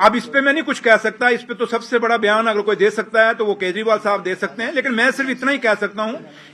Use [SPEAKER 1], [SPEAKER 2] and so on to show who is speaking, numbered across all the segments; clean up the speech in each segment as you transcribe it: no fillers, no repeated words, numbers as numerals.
[SPEAKER 1] अब इस पे मैं नहीं कुछ कह सकता, इस पे तो सबसे बड़ा बयान अगर कोई दे सकता है तो वो केजरीवाल साहब दे सकते हैं, लेकिन मैं सिर्फ इतना ही कह सकता हूं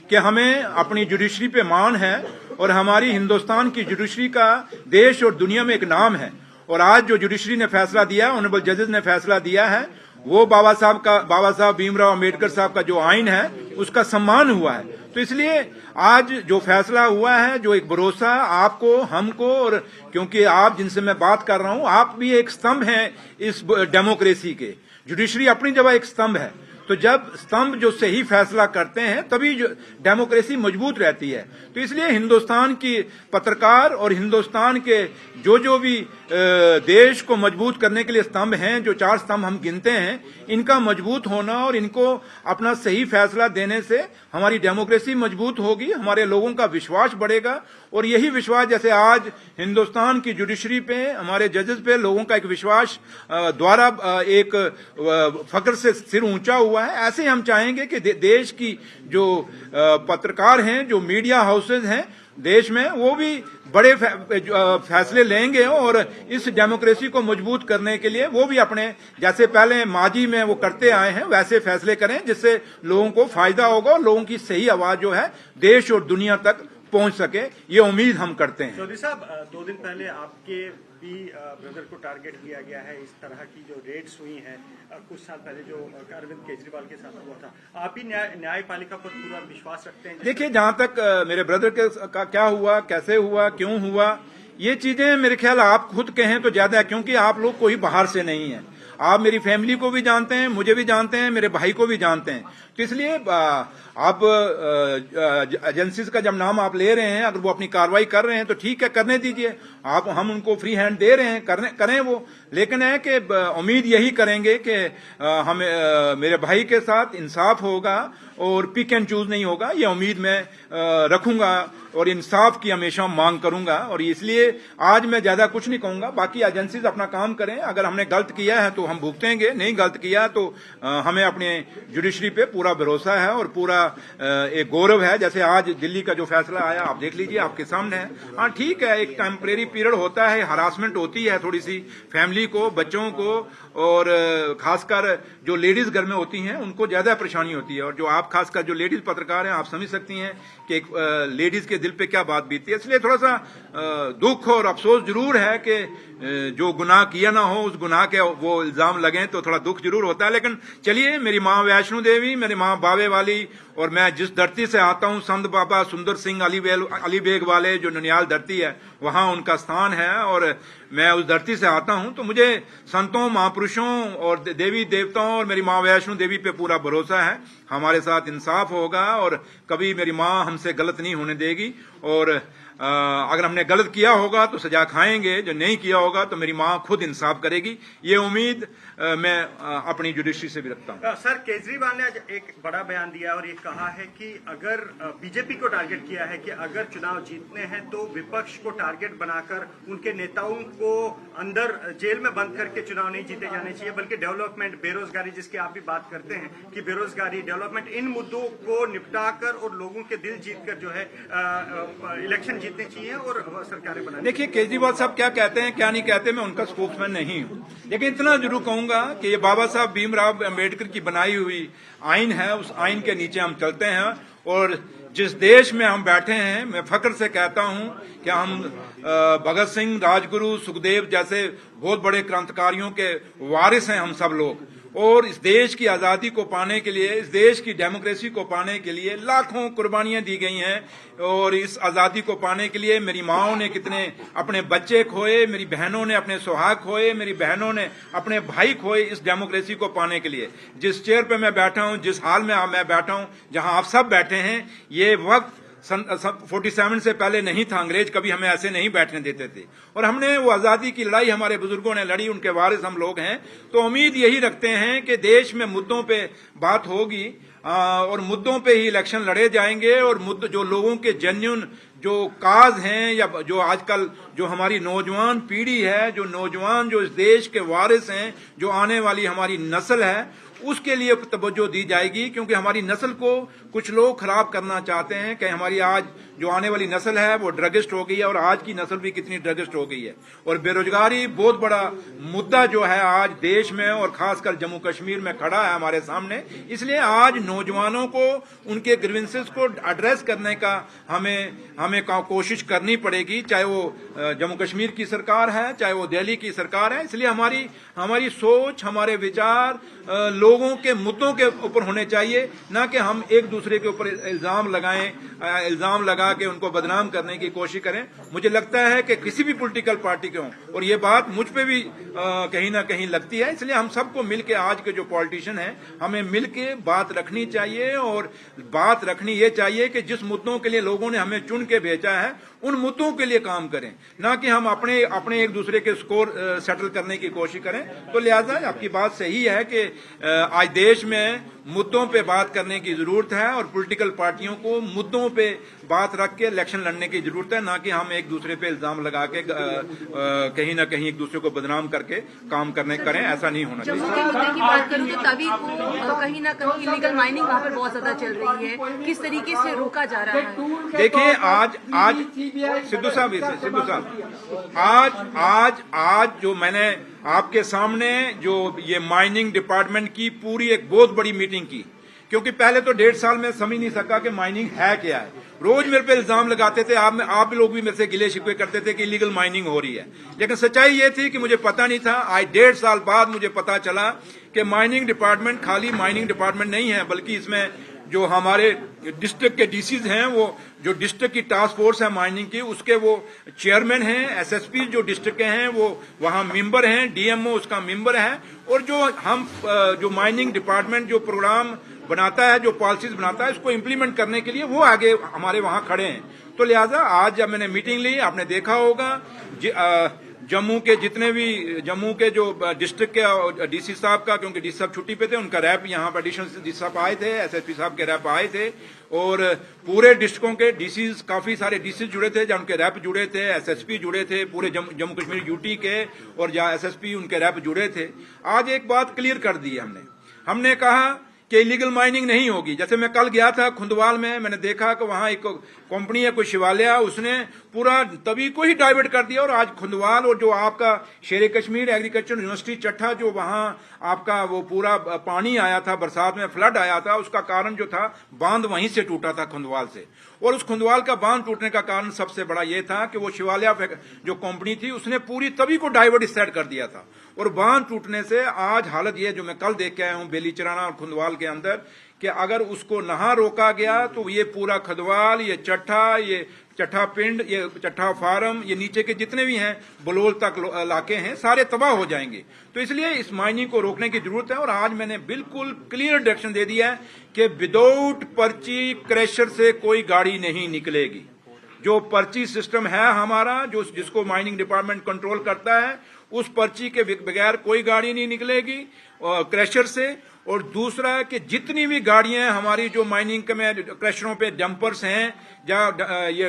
[SPEAKER 1] कि हमें अपनी जुडिशरी पे मान है और हमारी हिंदुस्तान की जुडिशरी का देश और दुनिया में एक नाम है। और आज जो जुडिशरी ने फैसला दिया, ऑनरेबल जजेस ने फैसला दिया है, वो बाबा साहब भीमराव अम्बेडकर साहब का जो आइन है उसका सम्मान हुआ है। तो इसलिए आज जो फैसला हुआ है, जो एक भरोसा आपको, हमको, और क्योंकि आप जिनसे मैं बात कर रहा हूं, आप भी एक स्तंभ हैं इस डेमोक्रेसी के। जुडिशरी अपनी जगह एक स्तंभ है, तो जब स्तंभ जो सही फैसला करते हैं तभी डेमोक्रेसी मजबूत रहती है। तो इसलिए हिंदुस्तान की पत्रकार और हिंदुस्तान के जो भी देश को मजबूत करने के लिए स्तंभ हैं, जो 4 स्तंभ हम गिनते हैं, इनका मजबूत होना और इनको अपना सही फैसला देने से हमारी डेमोक्रेसी मजबूत होगी, हमारे लोगों का विश्वास बढ़ेगा। और यही विश्वास, जैसे आज हिंदुस्तान की जुडिशरी पे, हमारे जजेस पे लोगों का एक विश्वास द्वारा एक फख्र से सिर ऊंचा हुआ है, ऐसे हम चाहेंगे कि देश की जो पत्रकार हैं, जो मीडिया हाउसेज हैं देश में, वो भी बड़े फैसले लेंगे और इस डेमोक्रेसी को मजबूत करने के लिए वो भी अपने, जैसे पहले माजी में वो करते आए हैं, वैसे फैसले करें जिससे लोगों को फायदा होगा और लोगों की सही आवाज जो है देश और दुनिया तक पहुंच सके, ये उम्मीद हम करते हैं।
[SPEAKER 2] चौधरी साहब, 2 दिन पहले आपके भी ब्रदर को टारगेट किया गया है। इस तरह की जो रेड्स हुई हैं कुछ साल पहले जो अरविंद केजरीवाल के साथ हुआ था, आप ही न्यायपालिका पर पूरा विश्वास रखते हैं?
[SPEAKER 1] देखिए, जहां तक मेरे ब्रदर का क्या हुआ, कैसे हुआ, क्यों हुआ, ये चीजें मेरे ख्याल आप खुद कहें तो ज्यादा है, क्योंकि आप लोग कोई बाहर से नहीं है। आप मेरी फैमिली को भी जानते हैं, मुझे भी जानते हैं, मेरे भाई को भी जानते हैं। तो इसलिए आप एजेंसीज का जब नाम आप ले रहे हैं, अगर वो अपनी कार्रवाई कर रहे हैं तो ठीक है, करने दीजिए। हम उनको फ्री हैंड दे रहे हैं, करें वो। लेकिन है कि उम्मीद यही करेंगे कि हम मेरे भाई के साथ इंसाफ होगा और पिक एंड चूज नहीं होगा, ये उम्मीद मैं रखूंगा और इंसाफ की हमेशा मांग करूंगा। और इसलिए आज मैं ज्यादा कुछ नहीं कहूंगा, बाकी एजेंसीज अपना काम करें। अगर हमने गलत किया है तो हम भुगतेंगे, नहीं गलत किया तो हमें अपने जुडिशरी पे पूरा भरोसा है और पूरा एक गौरव है। जैसे आज दिल्ली का जो फैसला आया, आप देख लीजिए, आपके सामने है। हाँ ठीक है, एक टेम्परेरी पीरियड होता है, हरासमेंट होती है थोड़ी सी फैमिली को, बच्चों को, और खासकर जो लेडीज घर में होती हैं उनको ज्यादा परेशानी होती है। और जो आप खासकर जो लेडीज पत्रकार हैं, आप समझ सकती हैं कि एक लेडीज के दिल पे क्या बात बीतती है। इसलिए थोड़ा सा दुख और अफसोस जरूर है कि जो गुनाह किया ना हो, उस गुनाह के वो इल्जाम लगे तो थोड़ा दुख जरूर होता है। लेकिन चलिए, मेरी माँ वैष्णो देवी, मेरी माँ बावे वाली, और मैं जिस धरती से आता हूँ, संत बाबा सुंदर सिंह अली बेग वाले जो ननियाल धरती है, वहां उनका स्थान है और मैं उस धरती से आता हूं। तो मुझे संतों, महापुरुषों और देवी देवताओं और मेरी माँ वैष्णो देवी पे पूरा भरोसा है। हमारे साथ इंसाफ होगा और कभी मेरी माँ हमसे गलत नहीं होने देगी। और अगर हमने गलत किया होगा तो सजा खाएंगे, जो नहीं किया होगा तो मेरी माँ खुद इंसाफ करेगी, ये उम्मीद मैं अपनी जुडिशरी से भी रखता हूँ।
[SPEAKER 2] सर, केजरीवाल ने आज एक बड़ा बयान दिया और ये कहा है कि अगर बीजेपी को टारगेट किया है कि अगर चुनाव जीतने हैं तो विपक्ष को टारगेट बनाकर उनके नेताओं को अंदर जेल में बंद करके चुनाव नहीं जीते जाने चाहिए, बल्कि डेवलपमेंट, बेरोजगारी, जिसकी आप भी बात करते हैं कि बेरोजगारी, डेवलपमेंट, इन मुद्दों को निपटाकर और लोगों के दिल जीतकर जो है इलेक्शन जीतने चाहिए और सरकारें बनानी।
[SPEAKER 1] देखिए, केजरीवाल साहब क्या कहते हैं, क्या नहीं कहते, मैं उनका स्पोक्समैन नहीं हूं, लेकिन इतना जरूर कहूंगा कि ये बाबा साहब भीमराव अम्बेडकर की बनाई हुई आइन है, उस आइन के नीचे हम चलते हैं। और जिस देश में हम बैठे हैं, मैं फख्र से कहता हूं कि हम भगत सिंह, राजगुरु, सुखदेव जैसे बहुत बड़े क्रांतिकारियों के वारिस हैं हम सब लोग। और इस देश की आजादी को पाने के लिए, इस देश की डेमोक्रेसी को पाने के लिए लाखों कुर्बानियां दी गई हैं। और इस आजादी को पाने के लिए मेरी माओं ने कितने अपने बच्चे खोए, मेरी बहनों ने अपने सुहाग खोए, मेरी बहनों ने अपने भाई खोए इस डेमोक्रेसी को पाने के लिए। जिस चेयर पे मैं बैठा हूं, जिस हाल में मैं बैठा हूं, जहां आप सब बैठे हैं, ये वक्त 47 से पहले नहीं था। अंग्रेज कभी हमें ऐसे नहीं बैठने देते थे और हमने वो आजादी की लड़ाई हमारे बुजुर्गों ने लड़ी, उनके वारिस हम लोग हैं। तो उम्मीद यही रखते हैं कि देश में मुद्दों पे बात होगी। और मुद्दों पे ही इलेक्शन लड़े जाएंगे और मुद्दे जो लोगों के जेन्युइन जो काज हैं या जो आजकल जो हमारी नौजवान पीढ़ी है, जो नौजवान जो इस देश के वारिस हैं, जो आने वाली हमारी नस्ल है, उसके लिए तवज्जो दी जाएगी। क्योंकि हमारी नस्ल को कुछ लोग खराब करना चाहते हैं कि हमारी आज जो आने वाली नस्ल है वो ड्रगिस्ट हो गई है, और आज की नस्ल भी कितनी ड्रगिस्ट हो गई है। और बेरोजगारी बहुत बड़ा मुद्दा जो है आज देश में और खासकर जम्मू कश्मीर में खड़ा है हमारे सामने। इसलिए आज नौजवानों को उनके ग्रीवेंसेस को एड्रेस करने का हमें कोशिश करनी पड़ेगी, चाहे वो जम्मू कश्मीर की सरकार है, चाहे वो दिल्ली की सरकार है। इसलिए हमारी सोच, हमारे विचार लोगों के मुद्दों के ऊपर होने चाहिए, ना कि हम एक दूसरे के ऊपर इल्जाम लगा के उनको बदनाम करने की कोशिश करें। मुझे लगता है कि किसी भी पॉलिटिकल पार्टी के हों, और ये बात मुझ पे भी कहीं ना कहीं लगती है, इसलिए हम सबको मिलकर आज के जो पॉलिटिशियन हैं हमें मिलके बात रखनी चाहिए। और बात रखनी ये चाहिए कि जिस मुद्दों के लिए लोगों ने हमें चुन के भेजा है उन मुद्दों के लिए काम करें, ना कि हम अपने एक दूसरे के स्कोर सेटल करने की कोशिश करें। तो लिहाजा आपकी बात सही है कि आज देश में मुद्दों पे बात करने की जरूरत है और पॉलिटिकल पार्टियों को मुद्दों पे बात रख के इलेक्शन लड़ने की जरूरत है, ना कि हम एक दूसरे पे इल्जाम लगा के कहीं ना कहीं एक दूसरे को बदनाम करके काम करें। ऐसा नहीं होना चाहिए।
[SPEAKER 3] जम्मू के मुद्दे की बात करूं तो तभी को कहीं ना कहीं इलीगल माइनिंग वहाँ पर बहुत ज्यादा चल रही है, किस तरीके से रोका जा रहा है?
[SPEAKER 1] देखिए आज सिद्धू साहब आज जो मैंने आपके सामने जो ये माइनिंग डिपार्टमेंट की पूरी एक बहुत बड़ी मीटिंग की, क्योंकि पहले तो 1.5 साल में समझ नहीं सका कि माइनिंग है क्या है। रोज मेरे पे इल्जाम लगाते थे, आप लोग भी मेरे से गिले शिकवे करते थे कि इलीगल माइनिंग हो रही है, लेकिन सच्चाई ये थी कि मुझे पता नहीं था। आज 1.5 साल बाद मुझे पता चला कि माइनिंग डिपार्टमेंट खाली माइनिंग डिपार्टमेंट नहीं है, बल्कि इसमें जो हमारे डिस्ट्रिक्ट के डीसीज हैं, वो जो डिस्ट्रिक्ट की टास्क फोर्स है माइनिंग की, उसके वो चेयरमैन हैं, एसएसपी जो डिस्ट्रिक्ट के हैं वो वहां मेंबर हैं, डीएमओ उसका मेंबर है, और जो माइनिंग डिपार्टमेंट जो प्रोग्राम बनाता है, जो पॉलिसीज बनाता है, उसको इम्प्लीमेंट करने के लिए वो आगे हमारे वहां खड़े हैं। तो लिहाजा आज जब मैंने मीटिंग ली, आपने देखा होगा जम्मू के जो डिस्ट्रिक्ट के डीसी साहब का, क्योंकि डीसी साहब छुट्टी पे थे, उनका रैप यहाँ पर एडिशनल डीसी साहब आए थे, एसएसपी साहब के रैप आए थे, और पूरे डिस्ट्रिक्टों के डीसीज, काफी सारे डीसी जुड़े थे, जहाँ उनके रैप जुड़े थे, एसएसपी जुड़े थे, पूरे जम्मू कश्मीर यूटी के, और जहाँ एसएसपी उनके रैप जुड़े थे। आज एक बात क्लियर कर दी है हमने कहा कि इलीगल माइनिंग नहीं होगी। जैसे मैं कल गया था खुंदवाल में, मैंने देखा कि वहां एक कंपनी है कोई शिवालया, उसने पूरा तभी को ही डाइवर्ट कर दिया, और आज खुंदवाल और जो आपका शेर कश्मीर एग्रीकल्चर यूनिवर्सिटी चट्ठा, जो वहां आपका वो पूरा पानी आया था, बरसात में फ्लड आया था, उसका कारण जो था बांध वहीं से टूटा था खुंदवाल से। और उस खुंदवाल का बांध टूटने का कारण सबसे बड़ा ये था कि वो शिवालया जो कंपनी थी उसने पूरी तभी को डाइवर्ट इस साइड कर दिया था, और बांध टूटने से आज हालत ये जो मैं कल देख के आया हूं बेलीचराना और खुंदवाल के अंदर, कि अगर उसको नहा रोका गया तो ये पूरा खदवाल, ये चट्ठा पिंड, ये चट्ठा फार्म, ये नीचे के जितने भी हैं बलोल तक इलाके हैं, सारे तबाह हो जाएंगे। तो इसलिए इस माइनिंग को रोकने की जरूरत है। और आज मैंने बिल्कुल क्लियर डायरेक्शन दे दिया है कि विदाउट पर्ची क्रैशर से कोई गाड़ी नहीं निकलेगी। जो पर्ची सिस्टम है हमारा, जिसको माइनिंग डिपार्टमेंट कंट्रोल करता है, उस पर्ची के बगैर कोई गाड़ी नहीं निकलेगी क्रैशर से। और दूसरा कि जितनी भी गाड़ियां हमारी जो माइनिंग में क्रैशरों पे डंपर्स हैं, या ये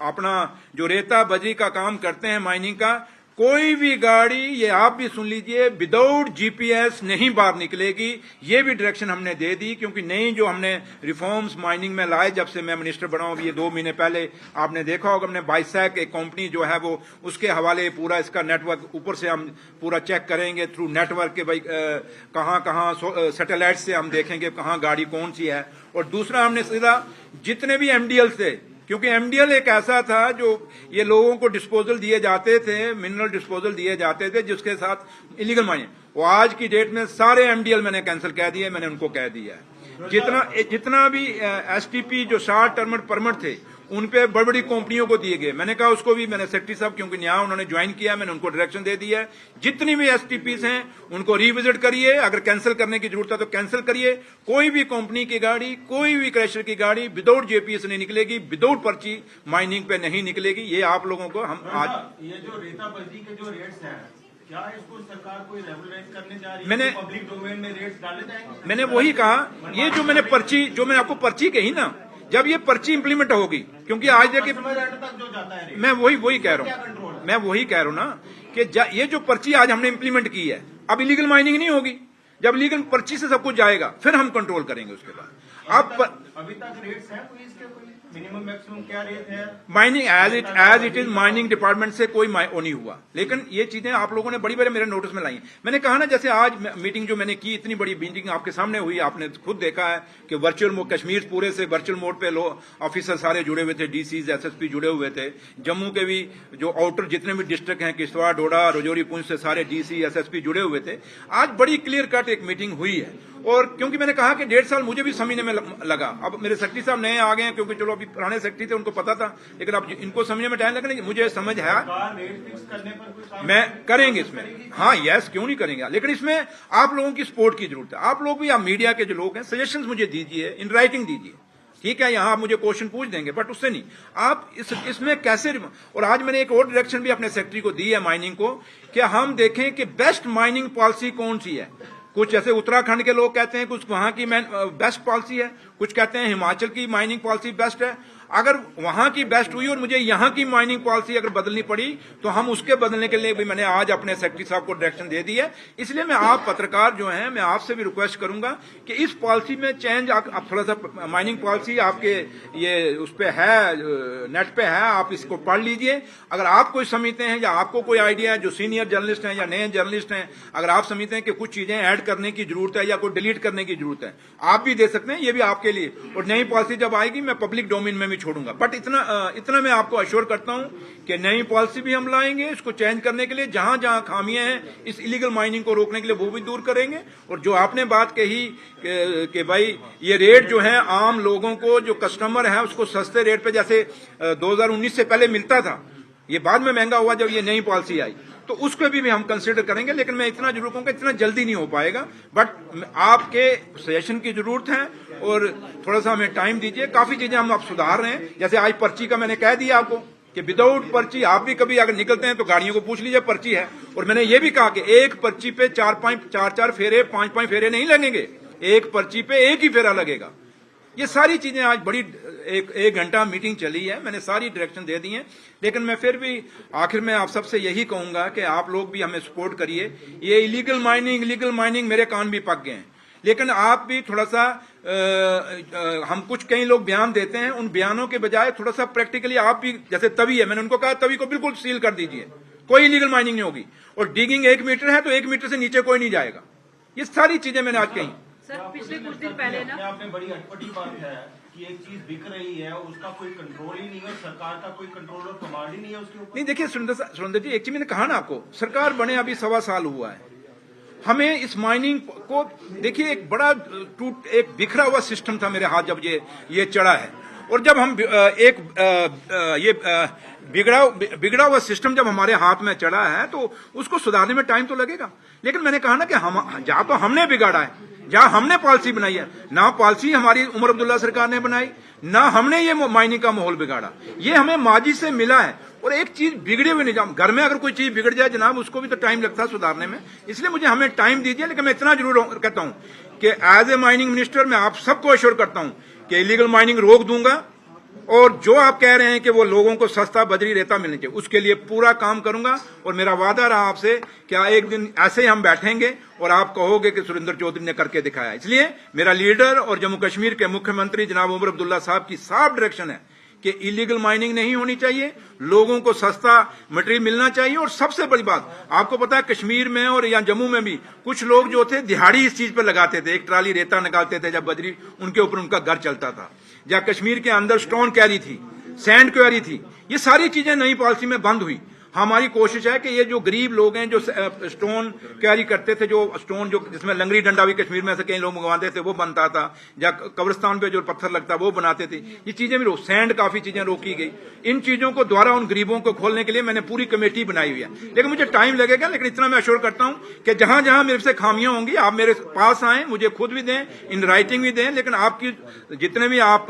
[SPEAKER 1] अपना जो रेता बजरी का काम करते हैं माइनिंग का, कोई भी गाड़ी, ये आप भी सुन लीजिए, विदाउट जीपीएस नहीं बाहर निकलेगी। ये भी डायरेक्शन हमने दे दी, क्योंकि नई जो हमने रिफॉर्म्स माइनिंग में लाए जब से मैं मिनिस्टर बना हूं, ये 2 महीने पहले आपने देखा होगा, हमने बाइसैक एक कंपनी जो है वो उसके हवाले पूरा इसका नेटवर्क ऊपर से हम पूरा चेक करेंगे थ्रू नेटवर्क के, भाई कहाँ सैटेलाइट से हम देखेंगे कहाँ गाड़ी कौन सी है। और दूसरा हमने सीधा जितने भी एमडीएल से, क्योंकि एमडीएल एक ऐसा था जो ये लोगों को डिस्पोजल दिए जाते थे, मिनरल डिस्पोजल दिए जाते थे, जिसके साथ इलीगल माइनिंग, वो आज की डेट में सारे एमडीएल मैंने कैंसिल कह दिए, मैंने उनको कह दिया है। जितना भी एसटीपी जो शॉर्ट टर्म परमिट थे उन पे बड़ी बड़ी कंपनियों को दिए गए। मैंने कहा उसको भी, मैंने सेक्रेटरी साहब क्योंकि नया उन्होंने ज्वाइन किया, मैंने उनको डायरेक्शन दे दिया है, जितनी भी एसटीपीस हैं उनको रिविजिट करिए, अगर कैंसिल करने की जरूरत है तो कैंसिल करिए। कोई भी कंपनी की गाड़ी, कोई भी क्रैशर की गाड़ी विदाउट जेपीएस नहीं निकलेगी, विदाउट पर्ची माइनिंग पे नहीं निकलेगी। ये आप लोगों को हम आज
[SPEAKER 4] ये जो रेता बजरी के जो रेट्स हैं क्या इसको सरकार कोई रेगुलेट करने जा रही है?
[SPEAKER 1] मैंने
[SPEAKER 4] पब्लिक डोमेन में रेट्स डाले जाएंगे?
[SPEAKER 1] मैंने वही कहा, ये जो मैंने आपको पर्ची कही ना, जब ये पर्ची इंप्लीमेंट होगी, क्योंकि आज देखिए
[SPEAKER 4] कस्टमर एंड तक जो जाता है रेट,
[SPEAKER 1] मैं वही कह रहा
[SPEAKER 4] क्या
[SPEAKER 1] हूँ,
[SPEAKER 4] कंट्रोल है?
[SPEAKER 1] मैं वही कह रहा हूँ ना कि ये जो पर्ची आज हमने इंप्लीमेंट की है, अब इलीगल माइनिंग नहीं होगी। जब लीगल पर्ची से सब कुछ जाएगा फिर हम कंट्रोल करेंगे उसके बाद।
[SPEAKER 4] अभी तक रेट्स हैं कोई इसके, कोई मिनिमम मैक्सिमम क्या रेट है?
[SPEAKER 1] Mining as it is mining department से कोई वो नहीं हुआ, लेकिन ये चीजें आप लोगों ने बड़ी बड़े मेरे नोटिस में लाई हैं। मैंने कहा ना, जैसे आज मीटिंग जो मैंने की, इतनी बड़ी मीटिंग आपके सामने हुई, आपने खुद देखा है कि वर्चुअल मोड, कश्मीर पूरे से वर्चुअल मोड पे ऑफिसर सारे जुड़े हुए थे, डीसीज एसएसपी जुड़े हुए थे, जम्मू के भी जो आउटर जितने भी डिस्ट्रिक्ट हैं, किश्तवाड़, डोडा, राजौरी, पुंछ से सारे डीसी एसएसपी जुड़े हुए थे। आज बड़ी क्लियर कट एक मीटिंग हुई है, और क्योंकि मैंने कहा कि 1.5 साल मुझे भी समझने में लगा। अब मेरे सेक्रेटरी साहब नए आ गए हैं, क्योंकि चलो अभी पुराने सेक्रेटरी थे, उनको पता था, लेकिन अब इनको समझने में टाइम लगेगा। मुझे समझ है,
[SPEAKER 4] रेट फिक्स करने पर कोई काम
[SPEAKER 1] मैं करेंगे इसमें, हाँ यस, क्यों नहीं करेंगे, लेकिन इसमें आप लोगों की सपोर्ट की जरूरत है। आप लोग भी, आप मीडिया के जो लोग हैं, सजेशंस मुझे दीजिए, इन राइटिंग दीजिए, ठीक है। यहाँ आप मुझे क्वेश्चन पूछ देंगे, बट उससे नहीं, आप इसमें कैसे। और आज मैंने एक और डायरेक्शन भी अपने सेक्रेटरी को दी है माइनिंग को, कि हम देखें कि बेस्ट माइनिंग पॉलिसी कौन सी है। कुछ जैसे उत्तराखंड के लोग कहते हैं कुछ वहां की बेस्ट पॉलिसी है, कुछ कहते हैं हिमाचल की माइनिंग पॉलिसी बेस्ट है। अगर वहां की बेस्ट हुई और मुझे यहां की माइनिंग पॉलिसी अगर बदलनी पड़ी, तो हम उसके बदलने के लिए भी मैंने आज अपने सेक्रेटरी साहब को डायरेक्शन दे दी है। इसलिए मैं आप पत्रकार जो हैं, मैं आपसे भी रिक्वेस्ट करूंगा कि इस पॉलिसी में चेंज, आप थोड़ा सा माइनिंग पॉलिसी आपके ये उस पे है, नेट पे है, आप इसको पढ़ लीजिए। अगर आप कोई समझते हैं या आपको कोई आइडिया है, जो सीनियर जर्नलिस्ट हैं या नए जर्नलिस्ट हैं, अगर आप समझते हैं कि कुछ चीजें ऐड करने की जरूरत है या कोई डिलीट करने की जरूरत है, आप भी दे सकते हैं, ये भी आपके लिए। और नई पॉलिसी जब आएगी मैं पब्लिक डोमेन में भी छोड़ूंगा, बट इतना मैं आपको अश्योर करता हूं कि नई पॉलिसी भी हम लाएंगे, इसको चेंज करने के लिए, जहां जहां खामियां हैं इस इलीगल माइनिंग को रोकने के लिए, वो भी दूर करेंगे। और जो आपने बात कही कि भाई ये रेट जो है आम लोगों को, जो कस्टमर है उसको सस्ते रेट पे जैसे 2019 से पहले मिलता था, ये बाद में महंगा हुआ जब ये नई पॉलिसी आई, तो उसको भी हम कंसीडर करेंगे। लेकिन मैं इतना जरूर कहूंगा, इतना जल्दी नहीं हो पाएगा, बट आपके सजेशन की जरूरत है और थोड़ा सा हमें टाइम दीजिए। काफी चीजें हम अब सुधार रहे हैं, जैसे आज पर्ची का मैंने कह दिया आपको कि विदाउट पर्ची आप भी कभी अगर निकलते हैं तो गाड़ियों को पूछ लीजिए पर्ची है। और मैंने ये भी कहा कि एक पर्ची पे 4 फेरे 5 फेरे नहीं लगेंगे, एक पर्ची पे एक ही फेरा लगेगा। ये सारी चीजें आज बड़ी एक घंटा मीटिंग चली है, मैंने सारी डायरेक्शन दे दी हैं। लेकिन मैं फिर भी आखिर में आप सबसे यही कहूंगा कि आप लोग भी हमें सपोर्ट करिए। ये इलीगल माइनिंग मेरे कान भी पक गए हैं, लेकिन आप भी थोड़ा सा हम कुछ कई लोग बयान देते हैं, उन बयानों के बजाय थोड़ा सा प्रैक्टिकली आप भी, जैसे तवी है, मैंने उनको कहा तवी को बिल्कुल सील कर दीजिए, कोई इलीगल माइनिंग नहीं होगी। और डिगिंग 1 मीटर है तो 1 मीटर से नीचे कोई नहीं जाएगा। ये सारी चीजें मैंने आज कही।
[SPEAKER 3] सर पिछले कुछ दिन पहले ना,
[SPEAKER 4] आपने बड़ी अटपटी बात है कि एक चीज बिक रही है, उसका कोई कंट्रोल ही नहीं है, सरकार का कोई कंट्रोल और कमांड ही नहीं है उसके ऊपर।
[SPEAKER 1] नहीं देखिए सुरेंद्र जी, एक चीज मैंने कहा ना आपको, सरकार बने अभी 1.25 साल हुआ है, हमें इस माइनिंग को देखिए, एक बड़ा एक बिखरा हुआ सिस्टम था मेरे हाथ जब ये चढ़ा है। और जब हम बिगड़ा हुआ सिस्टम जब हमारे हाथ में चढ़ा है तो उसको सुधारने में टाइम तो लगेगा। लेकिन मैंने कहा ना कि हम जहां तो हमने बिगाड़ा है, जहां हमने पॉलिसी बनाई है, ना पॉलिसी हमारी उमर अब्दुल्ला सरकार ने बनाई, ना हमने ये माइनिंग का माहौल बिगाड़ा, ये हमें माजी से मिला है। और एक चीज बिगड़े हुए निजाम, घर में अगर कोई चीज बिगड़ जाए जनाब, उसको भी तो टाइम लगता है सुधारने में। इसलिए हमें टाइम दीजिए। लेकिन मैं इतना जरूर कहता हूं कि एज ए माइनिंग मिनिस्टर मैं आप सबको अश्योर करता हूं कि इलीगल माइनिंग रोक दूंगा, और जो आप कह रहे हैं कि वो लोगों को सस्ता बजरी रेता मिलनी चाहिए, उसके लिए पूरा काम करूंगा। और मेरा वादा रहा आपसे कि एक दिन ऐसे ही हम बैठेंगे और आप कहोगे कि सुरेंद्र चौधरी ने करके दिखाया। इसलिए मेरा लीडर और जम्मू कश्मीर के मुख्यमंत्री जनाब उमर अब्दुल्ला साहब की साफ डायरेक्शन है कि इलीगल माइनिंग नहीं होनी चाहिए, लोगों को सस्ता मटेरियल मिलना चाहिए। और सबसे बड़ी बात, आपको पता है कश्मीर में और या जम्मू में भी कुछ लोग जो थे दिहाड़ी इस चीज पर लगाते थे, एक ट्राली रेता निकालते थे जब बजरी, उनके ऊपर उनका घर चलता था। या कश्मीर के अंदर स्टोन क्वारी थी, सैंड क्वारी थी, ये सारी चीजें नई पॉलिसी में बंद हुई। हमारी कोशिश है कि ये जो गरीब लोग हैं जो स्टोन कैरी करते थे, जो स्टोन जो जिसमें लंगड़ी डंडा भी कश्मीर में से कई लोग मंगवाते थे वो बनता था, या कब्रिस्तान पे जो पत्थर लगता वो बनाते थे, ये चीजें भी सैंड काफी चीजें रोकी गई। इन चीजों को द्वारा उन गरीबों को खोलने के लिए मैंने पूरी कमेटी बनाई हुई है। लेकिन मुझे टाइम लगेगा, लेकिन इतना मैं अश्योर करता हूं कि जहां जहां मेरे से खामियां होंगी आप मेरे पास आए, मुझे खुद भी दें, इन राइटिंग भी दें। लेकिन आपकी जितने भी आप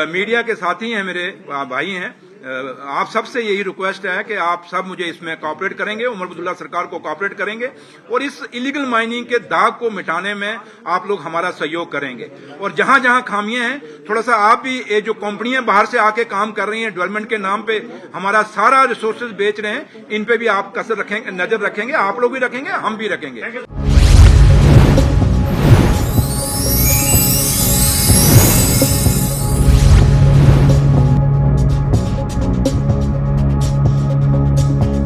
[SPEAKER 1] मीडिया के साथी हैं, मेरे भाई हैं, आप सबसे यही रिक्वेस्ट है कि आप सब मुझे इसमें कोऑपरेट करेंगे, उमर अब्दुल्ला सरकार को कोऑपरेट करेंगे और इस इलीगल माइनिंग के दाग को मिटाने में आप लोग हमारा सहयोग करेंगे। और जहां जहां खामियां हैं, थोड़ा सा आप भी, ये जो कंपनियां बाहर से आके काम कर रही हैं डेवलपमेंट के नाम पे, हमारा सारा रिसोर्सेज बेच रहे हैं, इन पे भी आप कसर रखेंगे, नजर रखेंगे, आप लोग भी रखेंगे, हम भी रखेंगे।